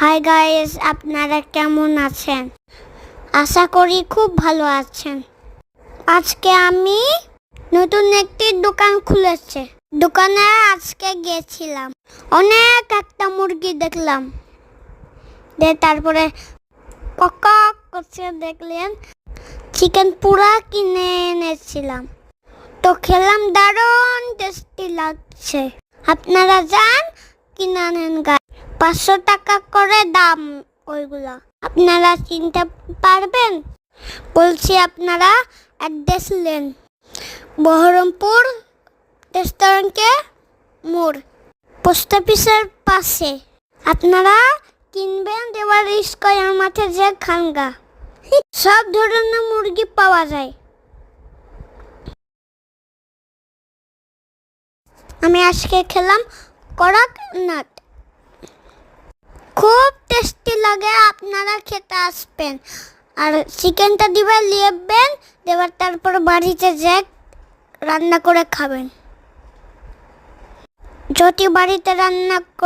Hi guys, আপনারা কেমন আছেন? আশা করি খুব ভালো আছেন। আজকে আমি নতুন একটি দোকান খুলেছে। দোকানে আজকে গেছিলাম, অনেক একটা মুরগি দেখলাম। তারপরে কক করছে দেখলেন, চিকেন পুরা কিনে এনেছিলাম। তো খেলাম, দারুণ টেস্টি লাগছে। আপনারা যান, কিনে আনেন গাই। 500 টাকা করে দাম ওইগুলা। আপনারা চিনতে পারবেন? বলছি, আপনারা অ্যাড্রেস নেন। বহরমপুর রেস্টুরেন্টে মোড়, পোস্ট অফিসের পাশে। আপনারা কিনবেন, দেওয়ার স্কয়ার মাঠে যে খানগা। সব ধরনের মুরগি পাওয়া যায়। আমি আজকে খেলাম কড়কনাথ, খুব টেস্টি লাগে। আপনারা খেতে আসবেন। আর চিকেনটা দিবেন, লিখবেন, দেবার তারপর বাড়িতে যে রান্না করে খাবেন। যদি বাড়িতে রান্না করে